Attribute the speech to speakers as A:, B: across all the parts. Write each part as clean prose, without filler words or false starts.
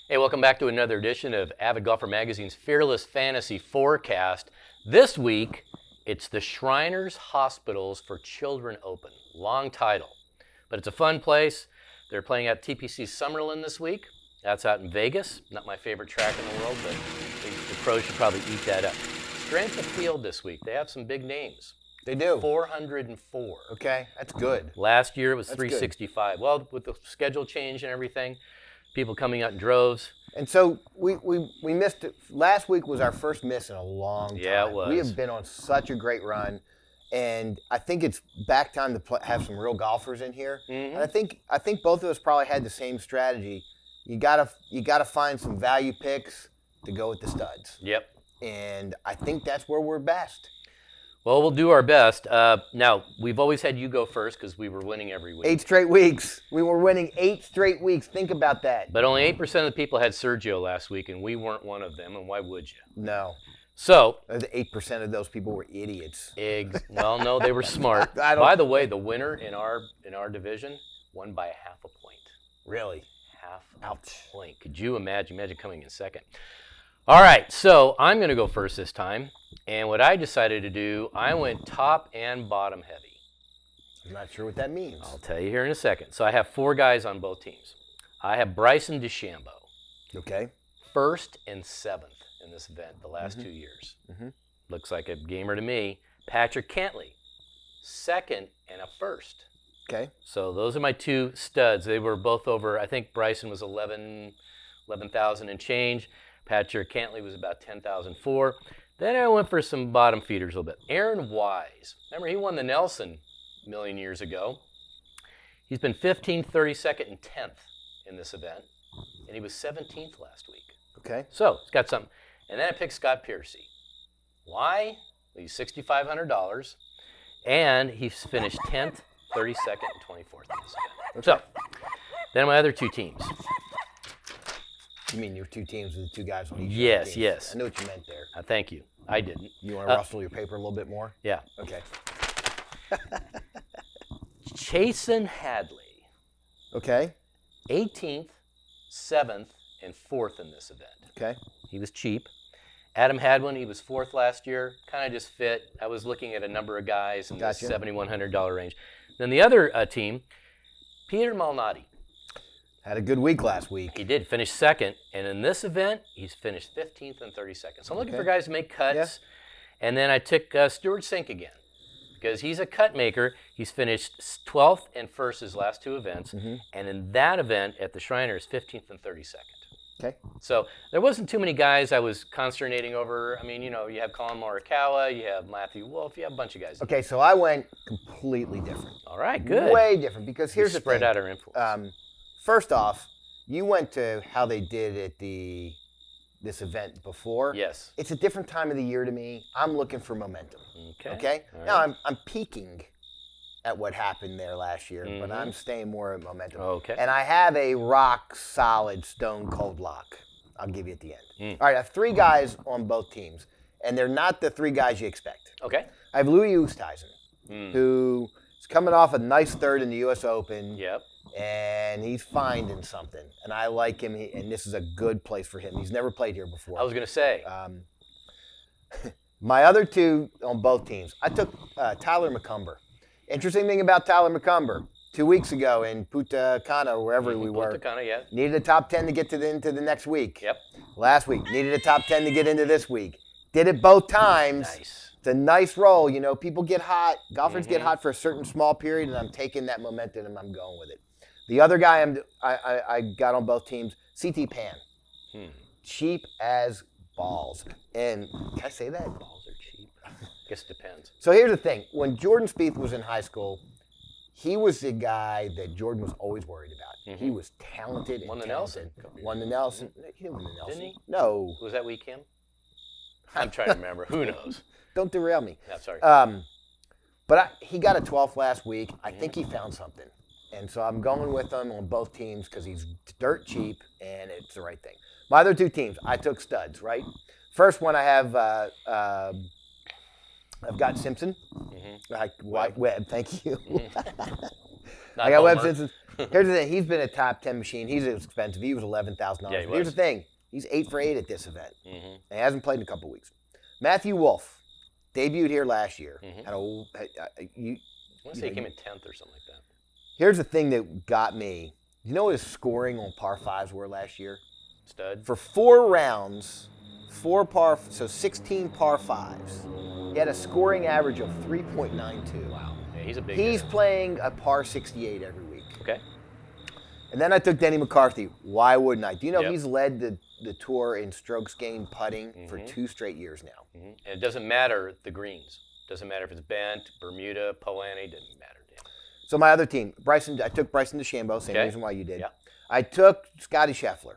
A: Hey, welcome back to another edition of Avid Golfer Magazine's Fearless Fantasy Forecast. This week, it's the Shriners Hospitals for Children Open. Long title, but it's a fun place. They're playing at TPC Summerlin this week. That's out in Vegas. Not my favorite track in the world, but the pros should probably eat that up. Strength of field this week. They have some big names.
B: They do.
A: 404.
B: Okay, that's good.
A: Last year it was
B: That's
A: 365. Good. Well, with the schedule change and everything, people coming out in droves.
B: And so we missed it. Last week was our first miss in a long time.
A: Yeah, it was.
B: We have been on such a great run, and I think it's back time to have some real golfers in here.
A: Mm-hmm.
B: And I think both of us probably had the same strategy. You gotta find some value picks to go with the studs.
A: Yep.
B: And I think that's where we're best.
A: Well, we'll do our best. Now, we've always had you go first because we were winning every week.
B: 8 straight weeks. We were winning 8 straight weeks. Think about that.
A: But only 8% of the people had Sergio last week, and we weren't one of them, and why would you?
B: No.
A: So,
B: the 8% of those people were idiots.
A: Well, no, they were smart. By the way, the winner in our division won by half a point.
B: Really?
A: Half
B: Ouch.
A: a point. Could you imagine coming in second? All right, so I'm going to go first this time. And what I decided to do, I went top and bottom heavy.
B: I'm not sure what that means.
A: I'll tell you here in a second. So I have 4 guys on both teams. I have Bryson DeChambeau.
B: Okay.
A: 1st and 7th in this event the last 2 years.
B: Mm-hmm.
A: Looks like a gamer to me. Patrick Cantley, 2nd and a 1st.
B: Okay.
A: So those are my 2 studs. They were both over, I think Bryson was 11,000 and change. Patrick Cantley was about 10,004. Then I went for some bottom feeders a little bit. Aaron Wise. Remember, he won the Nelson a million years ago. He's been 15th, 32nd, and 10th in this event. And he was 17th last week.
B: Okay.
A: So, he's got something. And then I picked Scott Piercy. Why? Well, he's $6,500. And he's finished 10th, 32nd, and 24th in this event.
B: Okay.
A: So, then my other 2 teams.
B: You mean your 2 teams with the 2 guys on each?
A: Yes,
B: team.
A: yes.
B: I know what you meant there.
A: Thank you. I didn't.
B: You want to rustle your paper a little bit more?
A: Yeah.
B: Okay.
A: Chasen Hadley.
B: Okay.
A: 18th, 7th, and 4th in this event.
B: Okay.
A: He was cheap. Adam Hadwin, he was 4th last year. Kind of just fit. I was looking at a number of guys in the $7,100 range. Then the other team, Peter Malnati.
B: Had a good week last week.
A: He did finish 2nd, and in this event, he's finished 15th and 32nd. So I'm looking for guys to make cuts. Yeah. And then I took Stuart Sink again because he's a cut maker. He's finished 12th and 1st his last 2 events, and in that event at the Shriners, 15th and 32nd.
B: Okay.
A: So there wasn't too many guys I was consternating over. I mean, you know, you have Colin Morikawa, you have Matthew Wolff, you have a bunch of guys.
B: Okay, so I went completely different.
A: All right, good.
B: Way different because here's the thing.
A: Spread out our influence.
B: First off, you went to how they did at this event before.
A: Yes.
B: It's a different time of the year to me. I'm looking for momentum.
A: Okay. All
B: Now
A: right.
B: I'm peaking at what happened there last year, but I'm staying more at momentum.
A: Okay.
B: And I have a rock solid stone cold lock. I'll give you at the end. All right, I have 3 guys on both teams, and they're not the 3 guys you expect.
A: Okay.
B: I have Louise Tyson, who is coming off a nice 3rd in the U.S. Open.
A: Yep.
B: And he's finding something, and I like him, and this is a good place for him. He's never played here before.
A: I was going to say.
B: My other 2 on both teams, I took Tyler Mccumber. Interesting thing about Tyler Mccumber, 2 weeks ago in Punta Cana, wherever we were,
A: Punta Cana, yeah.
B: needed a top 10 to get into the next week.
A: Yep.
B: Last week, needed a top 10 to get into this week. Did it both times.
A: Nice.
B: It's a nice roll. You know, people get hot. Golfers get hot for a certain small period, and I'm taking that momentum and I'm going with it. The other guy I got on both teams, CT Pan. Cheap as balls. And can I say that?
A: Balls are cheap. I guess it depends.
B: So here's the thing. When Jordan Spieth was in high school, he was the guy that Jordan was always worried about. He was talented and
A: Won the
B: talented.
A: Nelson.
B: Won the Nelson. He didn't win the Nelson.
A: Didn't he?
B: No.
A: Was that week him? I'm trying to remember. Who knows?
B: Don't derail me.
A: Yeah, sorry.
B: But he got a 12th last week. I think he found something. And so I'm going with him on both teams because he's dirt cheap and it's the right thing. My other 2 teams, I took studs, right? First one I have I've got Simpson. Webb, thank you.
A: Not
B: I got Webb
A: Homer.
B: Simpson. Here's the thing. He's been a top 10 machine. He's expensive. He was $11,000.
A: Yeah, he
B: Here's
A: was.
B: the thing. He's 8 for 8 at this event. And he hasn't played in a couple weeks. Matthew Wolff debuted here last year.
A: I want to say he came in 10th or something like that.
B: Here's the thing that got me. You know what his scoring on par 5s were last year?
A: Stud.
B: For 4 rounds, 16 par 5s. He had a scoring average of 3.92.
A: Wow. Yeah, he's a big
B: He's
A: hitter.
B: playing a par 68 every week.
A: Okay.
B: And then I took Denny McCarthy. Why wouldn't I? Do you know
A: Yep.
B: he's led the tour in strokes gained putting for 2 straight years now?
A: And it doesn't matter the greens. Doesn't matter if it's bent, Bermuda, Poani, doesn't matter to him.
B: So my other team, I took Bryson DeChambeau, same
A: Okay.
B: reason why you did.
A: Yeah.
B: I took Scotty Scheffler.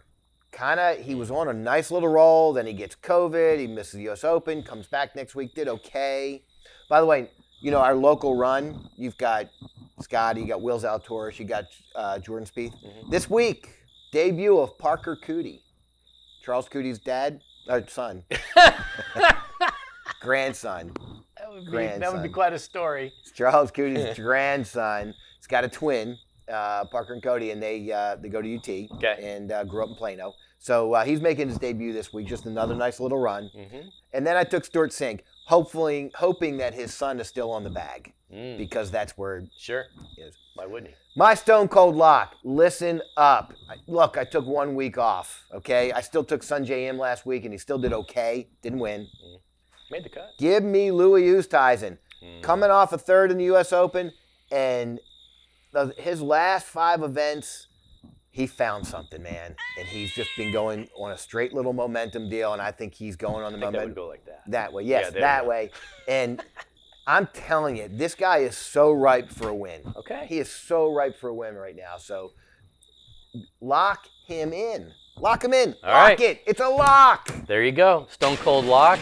B: He was on a nice little roll, then he gets COVID, he misses the U.S. Open, comes back next week, did okay. By the way, you know, our local run, you've got Scotty, you got Will Zalatoris, you got Jordan Spieth. This week, debut of Parker Cootie, Charles Cootie's son. Grandson.
A: That would be quite a story.
B: Charles Cootie's grandson. He's got a twin, Parker and Cody, and they go to UT and grew up in Plano. So he's making his debut this week. Just another nice little run. And then I took Stuart Sink, hoping that his son is still on the bag because that's where
A: Sure.
B: he is.
A: Why wouldn't he?
B: My Stone Cold Lock. Listen up. Look, I took 1 week off. Okay, I still took Sungjae Im last week, and he still did okay. Didn't win.
A: Made the cut.
B: Give me Louise Tyson, coming off a 3rd in the U.S. Open, and his last 5 events, he found something, man. And he's just been going on a straight little momentum deal, and I think he's going on the
A: That
B: momentum.
A: would go like that.
B: That way, yes,
A: Yeah,
B: that way. And I'm telling you, this guy is so ripe for a win.
A: Okay.
B: He is so ripe for a win right now. So lock him in. Lock him in.
A: All
B: lock
A: right.
B: it. It's a lock.
A: There you go. Stone Cold Lock.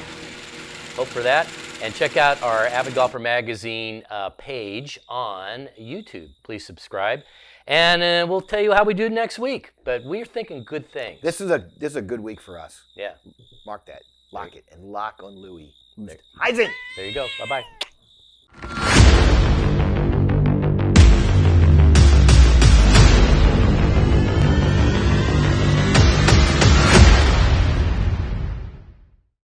A: Hope for that. And check out our Avid Golfer Magazine page on YouTube. Please subscribe. And we'll tell you how we do next week. But we're thinking good things.
B: This is a good week for us.
A: Yeah.
B: Mark that. Lock it. And lock on Louis Tyson.
A: There you go. Bye-bye.